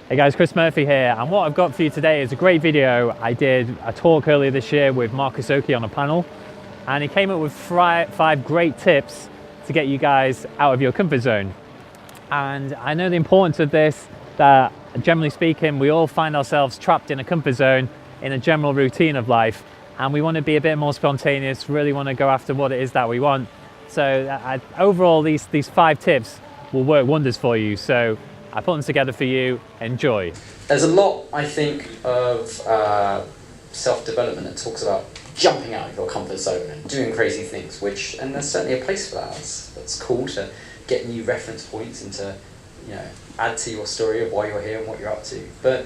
Hey guys, Chris Murphy here, and what I've got for you today is a great video. I did a talk earlier this year with Marcus Oakey on a panel, and he came up with 5 great tips to get you guys out of your comfort zone. And I know the importance of this, that generally speaking, we all find ourselves trapped in a comfort zone, in a general routine of life, and we want to be a bit more spontaneous, really want to go after what it is that we want. So overall, these 5 tips will work wonders for you. So I put them together for you. Enjoy. There's a lot, I think, of self-development that talks about jumping out of your comfort zone and doing crazy things, and there's certainly a place for that. That's cool to get new reference points and to, add to your story of why you're here and what you're up to. But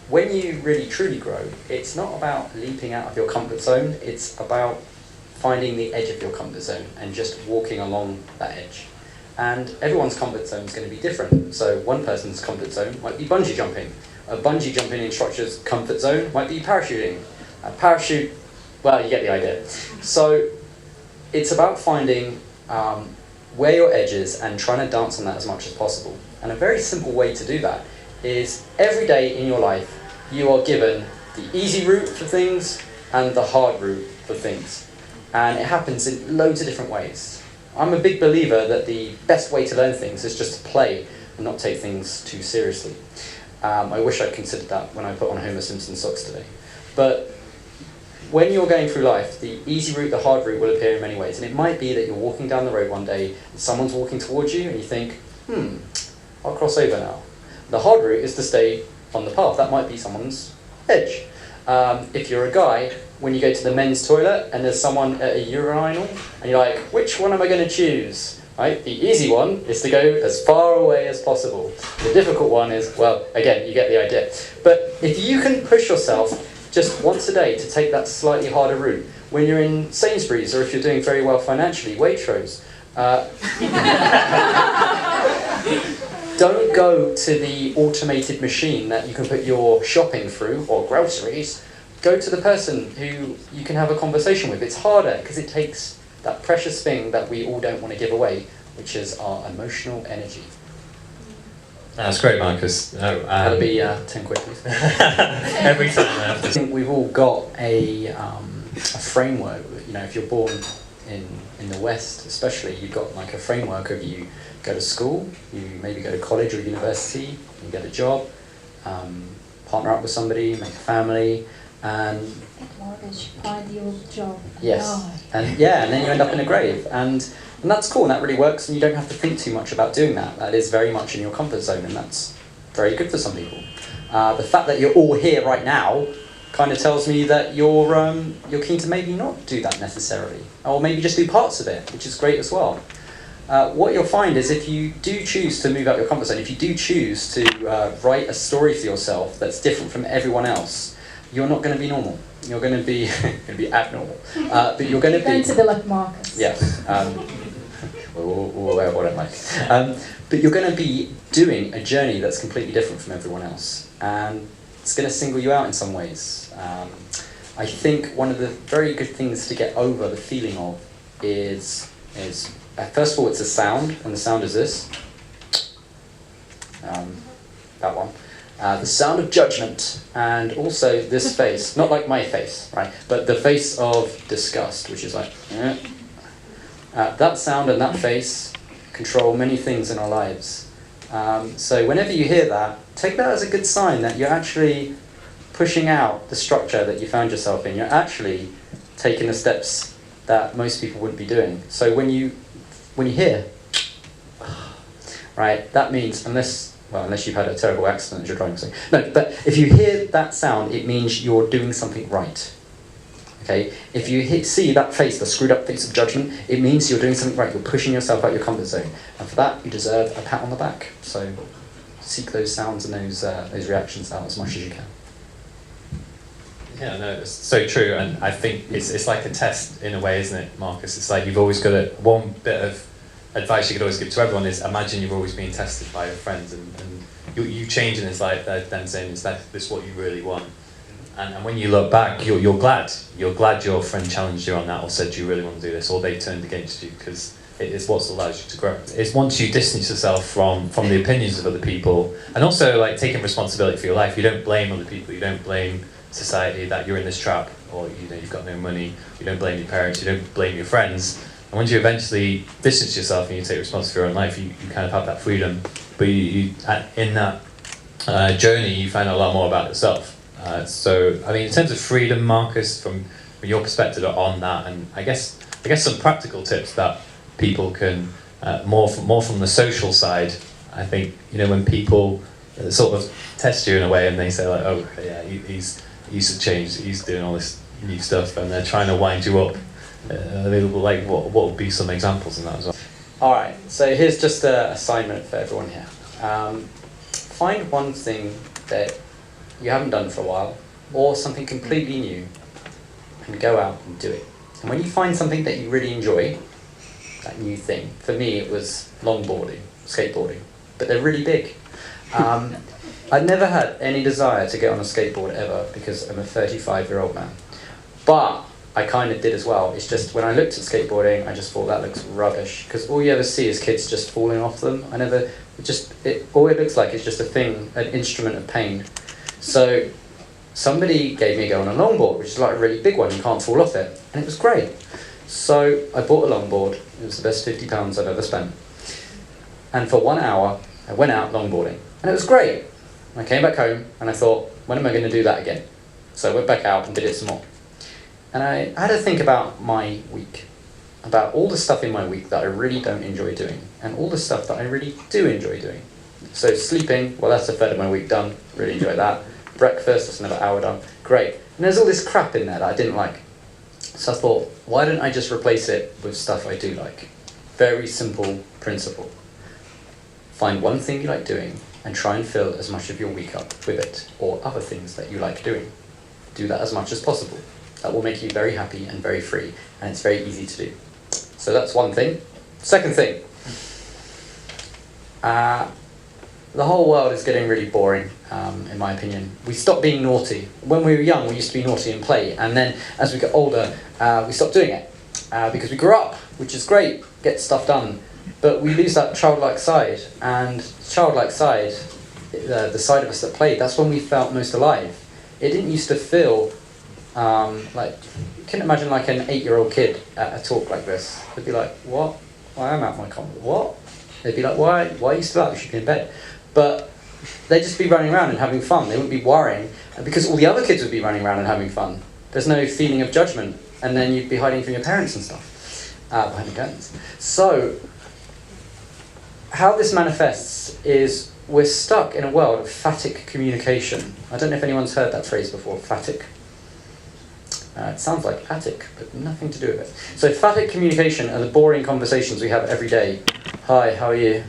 when you really truly grow, it's not about leaping out of your comfort zone, it's about finding the edge of your comfort zone and just walking along that edge. And everyone's comfort zone is going to be different. So one person's comfort zone might be bungee jumping. A bungee jumping instructor's comfort zone might be parachuting. A parachute, well, you get the idea. So it's about finding where your edge is and trying to dance on that as much as possible. And a very simple way to do that is every day in your life, you are given the easy route for things and the hard route for things. And it happens in loads of different ways. I'm a big believer that the best way to learn things is just to play and not take things too seriously. I wish I'd considered that when I put on Homer Simpson socks today. But when you're going through life, the easy route, the hard route will appear in many ways. And it might be that you're walking down the road one day, and someone's walking towards you, and you think, I'll cross over now. The hard route is to stay on the path. That might be someone's edge. If you're a guy, when you go to the men's toilet and there's someone at a urinal and you're like, which one am I going to choose? Right? The easy one is to go as far away as possible. The difficult one is, well, again, you get the idea. But if you can push yourself just once a day to take that slightly harder route, when you're in Sainsbury's or if you're doing very well financially, Waitrose, don't go to the automated machine that you can put your shopping through, or groceries. Go to the person who you can have a conversation with. It's harder because it takes that precious thing that we all don't want to give away, which is our emotional energy. That's great, Marcus. That'll be 10 quid, please. Every time I have to. I think we've all got a framework. If you're born in the West especially, you've got like a framework of you go to school, you maybe go to college or university, you get a job, partner up with somebody, make a family, and get mortgage, find your job. Yes, and then you end up in a grave, and that's cool, and that really works, and you don't have to think too much about doing that. That is very much in your comfort zone, and that's very good for some people. The fact that you're all here right now kind of tells me that you're keen to maybe not do that necessarily, or maybe just do parts of it, which is great as well. What you'll find is if you do choose to move out your comfort zone, if you do choose to write a story for yourself that's different from everyone else, you're not going to be normal. You're going to be abnormal. But you're going to be... Going to be like Marcus. Yes. What am I? But you're going to be doing a journey that's completely different from everyone else. And it's going to single you out in some ways. I think one of the very good things to get over the feeling of is first of all, it's a sound, and the sound is this. That one. The sound of judgment, and also this face, not like my face, right, but the face of disgust, which is like, that sound and that face control many things in our lives. So whenever you hear that, take that as a good sign that you're actually pushing out the structure that you found yourself in. You're actually taking the steps that most people wouldn't be doing. So when you hear, right, that means, unless you've had a terrible accident as you're driving, so, no, but if you hear that sound, it means you're doing something right. Okay? If you see that face, the screwed up face of judgment, it means you're doing something right. You're pushing yourself out your comfort zone. And for that, you deserve a pat on the back. So seek those sounds and those reactions out as much as you can. Yeah, no, it's so true, and I think it's like a test in a way, isn't it, Marcus? It's like you've always got one bit of advice you could always give to everyone is imagine you're always being tested by your friends, and you changing is like them saying, is this what you really want? And when you look back, you're glad your friend challenged you on that, or said, do you really want to do this, or they turned against you, because it is what allows you to grow. It's once you distance yourself from the opinions of other people, and also like taking responsibility for your life. You don't blame other people. You don't blame society that you're in this trap, or you've got no money. You don't blame your parents. You don't blame your friends. And once you eventually distance yourself and you take responsibility for your own life, you kind of have that freedom. But in that journey, you find out a lot more about yourself. So, I mean, in terms of freedom, Marcus, from your perspective on that, and I guess some practical tips that people can more from the social side. I think when people sort of test you in a way, and they say like, oh yeah, he's changed, he's doing all this new stuff, and they're trying to wind you up. They will like what would be some examples in that as well? All right, so here's just an assignment for everyone here. Find one thing that you haven't done for a while, or something completely new, and go out and do it. And when you find something that you really enjoy, that new thing, for me it was longboarding, skateboarding, but they're really big. I'd never had any desire to get on a skateboard ever because I'm a 35-year-old man. But I kind of did as well. It's just when I looked at skateboarding, I just thought that looks rubbish, because all you ever see is kids just falling off them. All it looks like is just a thing, an instrument of pain. So somebody gave me a go on a longboard, which is like a really big one, you can't fall off it, and it was great. So I bought a longboard. It was the best £50 I've ever spent. And for 1 hour, I went out longboarding, and it was great. I came back home, and I thought, when am I going to do that again? So I went back out and did it some more. And I had to think about my week, about all the stuff in my week that I really don't enjoy doing, and all the stuff that I really do enjoy doing. So sleeping, well, that's a third of my week done, really enjoy that. Breakfast, that's another hour done, great. And there's all this crap in there that I didn't like. So I thought, why don't I just replace it with stuff I do like? Very simple principle. Find one thing you like doing, and try and fill as much of your week up with it, or other things that you like doing. Do that as much as possible. That will make you very happy and very free, and it's very easy to do. So that's one thing. Second thing, the whole world is getting really boring, in my opinion. We stopped being naughty. When we were young, we used to be naughty and play, and then as we got older, we stopped doing it, because we grew up, which is great, get stuff done, but we lose that childlike side, and childlike side, the side of us that played, that's when we felt most alive. It didn't used to feel like, you can imagine like an 8-year-old kid at a talk like this. They'd be like, what? I am out my comfort. What? They'd be like, why are you still out? You should be in bed. But they'd just be running around and having fun. They wouldn't be worrying, because all the other kids would be running around and having fun. There's no feeling of judgment, and then you'd be hiding from your parents and stuff, behind the curtains. So, how this manifests is we're stuck in a world of phatic communication. I don't know if anyone's heard that phrase before, phatic. It sounds like attic, but nothing to do with it. So phatic communication are the boring conversations we have every day. Hi, how are you?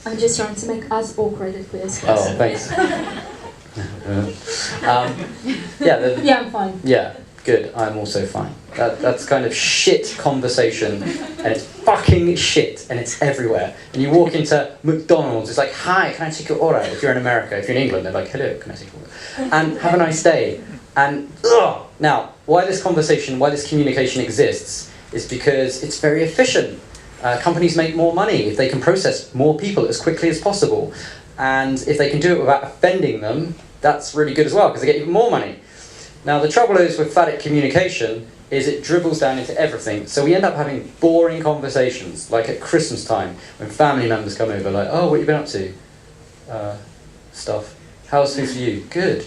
I'm just trying to make us awkward at least. Oh, thanks. Yeah, I'm fine. Yeah, good. I'm also fine. That's kind of shit conversation, and it's fucking shit, and it's everywhere. And you walk into McDonald's, it's like, hi, can I take your order? If you're in America, if you're in England, they're like, hello, can I take your order? And have a nice day. And ugh! Now, why this communication exists is because it's very efficient. Companies make more money if they can process more people as quickly as possible. And if they can do it without offending them, that's really good as well, because they get even more money. Now, the trouble is with phatic communication is it dribbles down into everything. So we end up having boring conversations, like at Christmas time, when family members come over, like, oh, what have you been up to? Stuff. How's things for you? Good.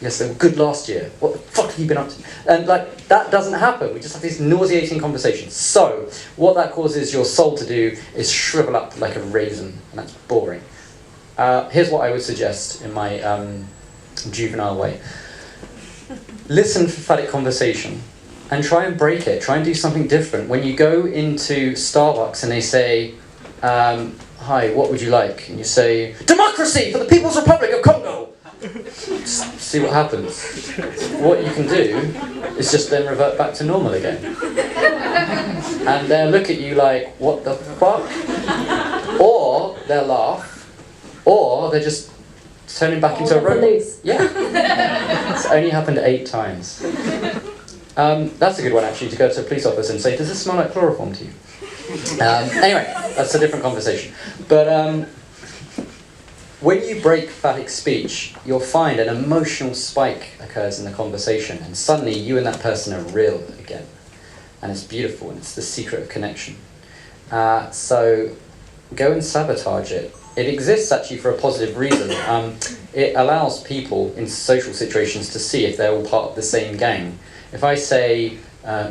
Yes, they were good last year. What the fuck have you been up to? And like, that doesn't happen. We just have these nauseating conversations. So, what that causes your soul to do is shrivel up like a raisin, and that's boring. Here's what I would suggest in my juvenile way. Listen for phatic conversation and try and break it. Try and do something different. When you go into Starbucks and they say, hi, what would you like? And you say, democracy for the People's Republic of Congo! Just see what happens. What you can do is just then revert back to normal again. And they'll look at you like, what the fuck? Or they'll laugh, or they're just turning back into a robot. Yeah. It's only happened 8 times. That's a good one, actually, to go to a police officer and say, does this smell like chloroform to you? Anyway, that's a different conversation. But when you break phatic speech, you'll find an emotional spike occurs in the conversation, and suddenly you and that person are real again. And it's beautiful, and it's the secret of connection. So go and sabotage it. It exists actually for a positive reason. It allows people in social situations to see if they're all part of the same gang. If I say,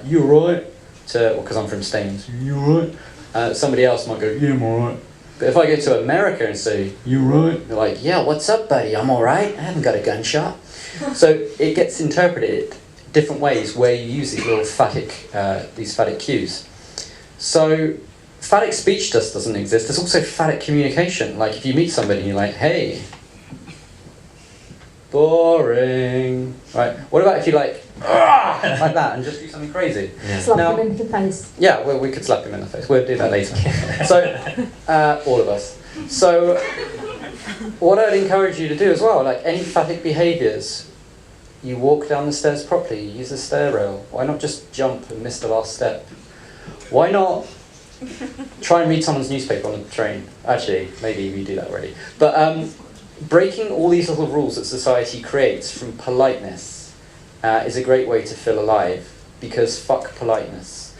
you alright? Because I'm from Staines, you alright? Somebody else might go, yeah, I'm alright. But if I go to America and say, you alright? They're like, yeah, what's up, buddy? I'm alright. I haven't got a gunshot. So it gets interpreted different ways where you use these little phatic cues. So phatic speech just doesn't exist. There's also phatic communication. Like if you meet somebody and you're like, hey, boring. Right? What about if you like that and just do something crazy? Yeah. Slap him in the face. Yeah, well, we could slap him in the face. We'll do that later. So, all of us. So, what I'd encourage you to do as well, like any phatic behaviours, you walk down the stairs properly, you use the stair rail. Why not just jump and miss the last step? Why not try and read someone's newspaper on the train? Actually, maybe we do that already. But breaking all these little rules that society creates through politeness is a great way to feel alive, because fuck politeness.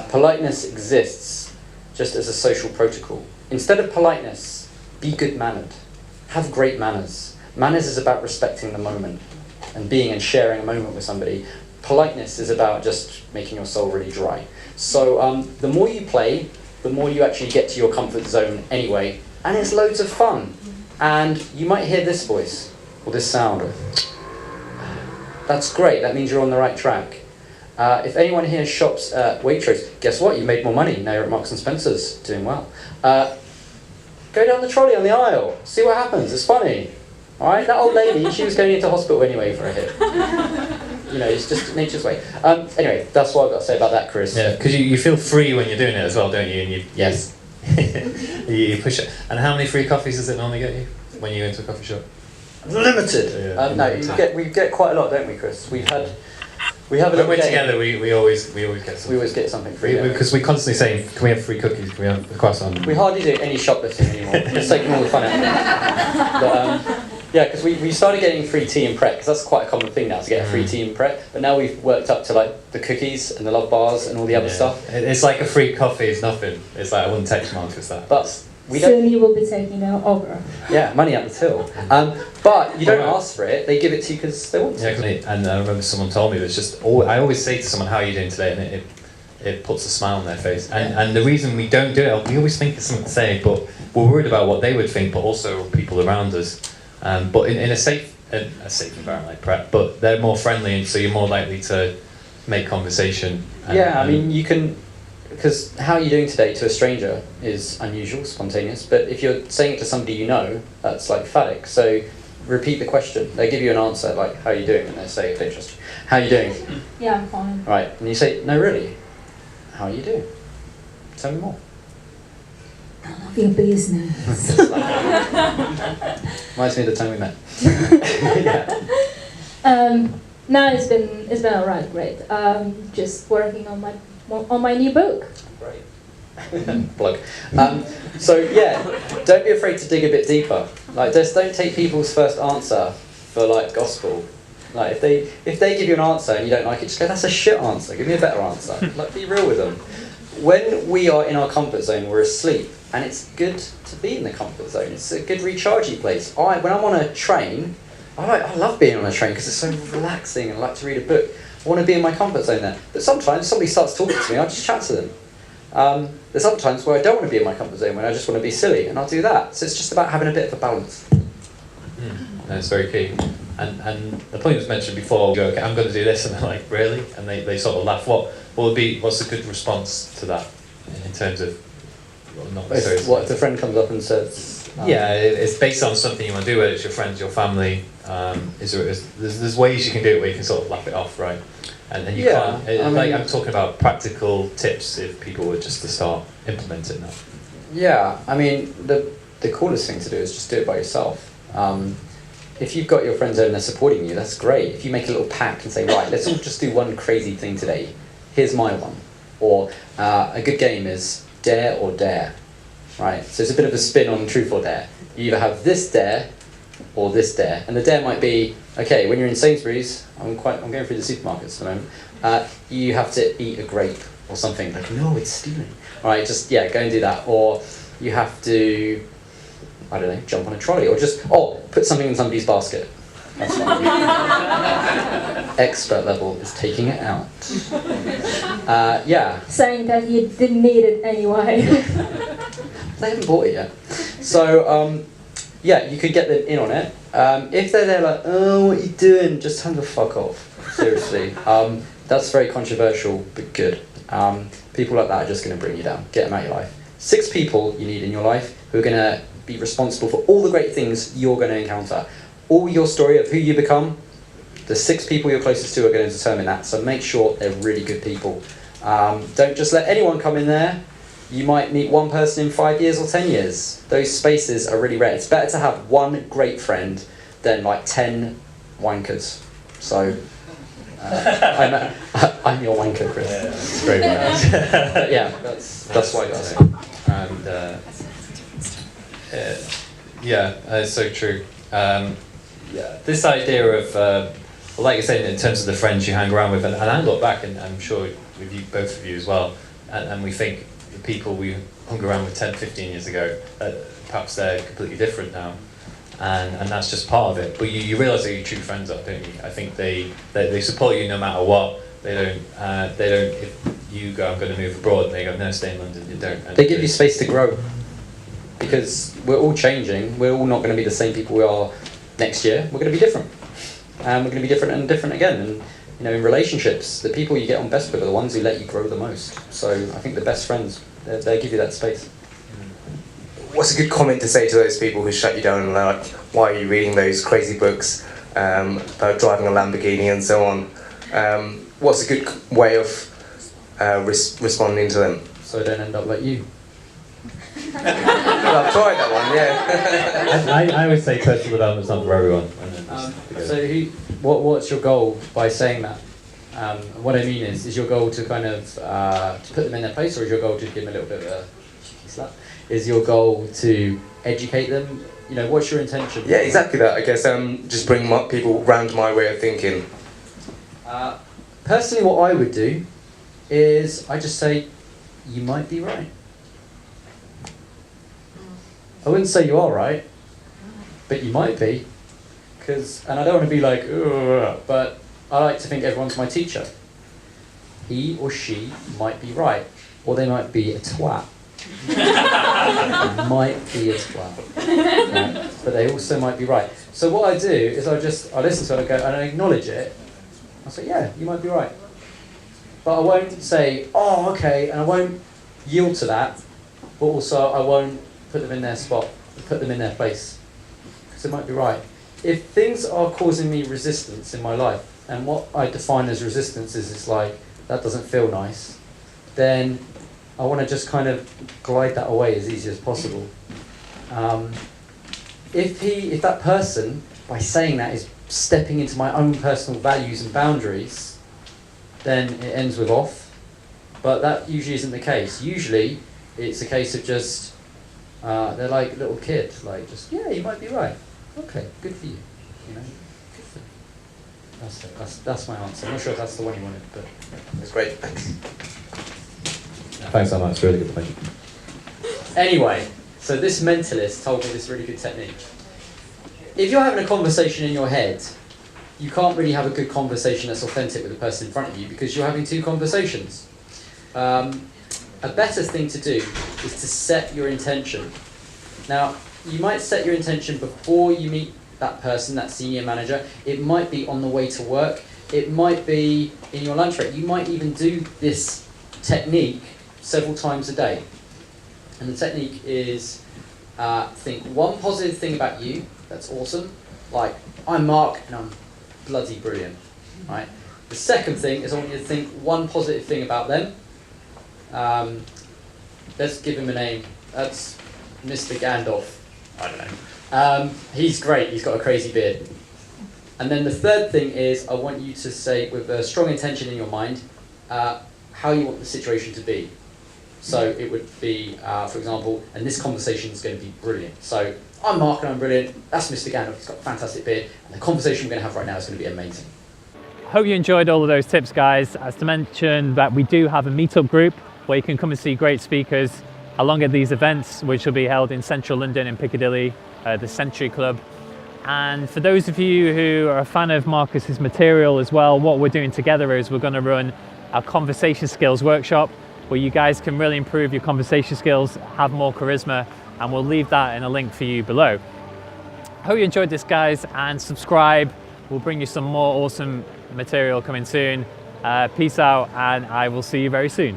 Politeness exists just as a social protocol. Instead of politeness, be good-mannered. Have great manners. Manners is about respecting the moment and being and sharing a moment with somebody. Politeness is about just making your soul really dry. So the more you play, the more you actually get to your comfort zone anyway, and it's loads of fun. And you might hear this voice, or this sound. That's great, that means you're on the right track. If anyone here shops at Waitrose, guess what? You made more money, now you're at Marks & Spencer's, doing well. Go down the trolley on the aisle, see what happens, it's funny. Alright, that old lady, she was going into hospital anyway for a hit. You know, it's just nature's way. Anyway, that's what I've got to say about that, Chris. Yeah, because you feel free when you're doing it as well, don't you? And yes. you push it. And how many free coffees does it normally get you when you go into a coffee shop? Limited. Yeah, no, we get quite a lot, don't we, Chris? We have a when little we're game. together, we always get something. We always get something free. Because we constantly saying, can we have free cookies? Can we have a croissant? We hardly do any shoplifting anymore. It's taking all the fun out of it. But, yeah, because we started getting free tea and Pret, because that's quite a common thing now to get a free tea and Pret. But now we've worked up to like the cookies and the love bars and all the other stuff. It's like a free coffee is nothing. It's like I wouldn't text Marcus that. But we soon you will be taking over. Yeah, money up the till. But you don't ask for it; they give it to you because they want to. Yeah, and I remember someone told me that it's just. I always say to someone, "How are you doing today?" and it puts a smile on their face. And the reason we don't do it, we always think it's something to say, but we're worried about what they would think, but also people around us. But in a safe environment like Pret, but they're more friendly, and so you're more likely to make conversation. I mean, you can, because how are you doing today to a stranger is unusual, spontaneous, but if you're saying it to somebody you know, that's like phatic. So repeat the question. They give you an answer, like, how are you doing? And they say, if they're interested, how are you doing? Yeah, I'm fine. Right, and you say, no, really? How are you doing? Tell me more. None of your business. Reminds me of the time we met. No, it's been alright, great. Just working on my new book. Great. Plug. So yeah, don't be afraid to dig a bit deeper. Like, just don't take people's first answer for like gospel. Like if they give you an answer and you don't like it, just go, that's a shit answer. Give me a better answer. Like, be real with them. When we are in our comfort zone, we're asleep. And it's good to be in the comfort zone. It's a good recharging place. When I'm on a train, I love being on a train because it's so relaxing and I like to read a book. I want to be in my comfort zone there. But sometimes somebody starts talking to me, I'll just chat to them. There's other times where I don't want to be in my comfort zone, when I just want to be silly, and I'll do that. So it's just about having a bit of a balance. That's very key. And the point was mentioned before, go, okay, I'm going to do this, and they're like, really? And they sort of laugh. What's a good response to that in terms of not necessarily? What if the friend comes up and says? It's based on something you want to do, whether it's your friends, your family. There's ways you can do it where you can sort of laugh it off, right? And you can't. I'm talking about practical tips if people were just to start implementing that. Yeah, I mean, the coolest thing to do is just do it by yourself. if you've got your friends over and they're supporting you, that's great. If you make a little pact and say, right, let's all just do one crazy thing today. Here's my one. Or a good game is dare or dare, right? So it's a bit of a spin on truth or dare. You either have this dare or this dare. And the dare might be, okay, when you're in Sainsbury's, I'm going through the supermarkets at the moment, you have to eat a grape or something. Like, no, it's stealing. All right, just, yeah, go and do that. Or you have to, I don't know, jump on a trolley. Or just, put something in somebody's basket. That's fine. Expert level is taking it out. Yeah. Saying that you didn't need it anyway. They haven't bought it yet. So, yeah, you could get them in on it. If they're there like, oh, what are you doing? Just tell them to fuck off. Seriously. That's very controversial, but good. People like that are just going to bring you down. Get them out of your life. 6 people you need in your life who are going to be responsible for all the great things you're going to encounter. All your story of who you become, the 6 people you're closest to are going to determine that. So make sure they're really good people. Don't just let anyone come in there. You might meet one person in 5 years or 10 years. Those spaces are really rare. It's better to have one great friend than like 10 wankers. So I'm your wanker, Chris. Yeah, it's very nice. Yeah, that's why I got it. And yeah, it's so true. Yeah, this idea of, like I said, in terms of the friends you hang around with, and I look back, and I'm sure with you, both of you as well, and we think the people we hung around with 10, 15 years ago, perhaps they're completely different now, and that's just part of it. But you realise that your true friends are, don't you? I think they support you no matter what. They don't. If you go, I'm going to move abroad, and they go, no, stay in London. You don't. And they give you space to grow, because we're all changing. We're all not going to be the same people we are next year. We're going to be different, and we're going to be different and different again. And you know, in relationships, the people you get on best with are the ones who let you grow the most. So I think the best friends, they give you that space. What's a good comment to say to those people who shut you down and like, why are you reading those crazy books about driving a Lamborghini and so on? What's a good way of responding to them? So I don't end up like you. Well, I've tried that one, yeah. I always say personal development's not for everyone. So what's your goal by saying that? What I mean is your goal to kind of to put them in their place, or is your goal to give them a little bit of a slap? Is your goal to educate them? You know, what's your intention? Yeah, exactly that. I guess just bring people round my way of thinking. Personally, what I would do is I just say, you might be right. I wouldn't say you are right, but you might be. And I don't want to be like, ugh, but I like to think everyone's my teacher. He or she might be right, or they might be a twat. They might be a twat, right? But they also might be right. So what I do is I listen to it and I go and I acknowledge it. I say, yeah, you might be right. But I won't say, oh, okay, and I won't yield to that, but also I won't put them in their spot, put them in their place, because they might be right. If things are causing me resistance in my life, and what I define as resistance is it's like, that doesn't feel nice, then I want to just kind of glide that away as easy as possible. If that person, by saying that, is stepping into my own personal values and boundaries, then it ends with off. But that usually isn't the case. Usually, it's a case of just, they're like a little kid, like just, yeah, you might be right. Okay, good for you. You know, good for you. That's my answer. I'm not sure if that's the one you wanted, but That's great, thanks. Thanks so much. Really good point. anyway, so this mentalist told me this really good technique. If you're having a conversation in your head, you can't really have a good conversation that's authentic with the person in front of you because you're having 2 conversations. A better thing to do is to set your intention. Now, you might set your intention before you meet that person, that senior manager. It might be on the way to work. It might be in your lunch break. You might even do this technique several times a day. And the technique is think one positive thing about you that's awesome. Like, I'm Mark and I'm bloody brilliant. Right? The second thing is I want you to think one positive thing about them. Let's give him a name. That's Mr. Gandalf. I don't know. He's great. He's got a crazy beard. And then the third thing is I want you to say, with a strong intention in your mind, how you want the situation to be. So it would be, for example, and this conversation is going to be brilliant. So I'm Mark and I'm brilliant. That's Mr. Gandalf, he's got a fantastic beard. And the conversation we're going to have right now is going to be amazing. Hope you enjoyed all of those tips, guys. As to mention that we do have a meetup group where you can come and see great speakers along at these events, which will be held in central London in Piccadilly, the Century Club. And for those of you who are a fan of Marcus's material as well, what we're doing together is we're going to run a conversation skills workshop where you guys can really improve your conversation skills, have more charisma, and we'll leave that in a link for you below. Hope you enjoyed this, guys, and subscribe. We'll bring you some more awesome material coming soon. Peace out, and I will see you very soon.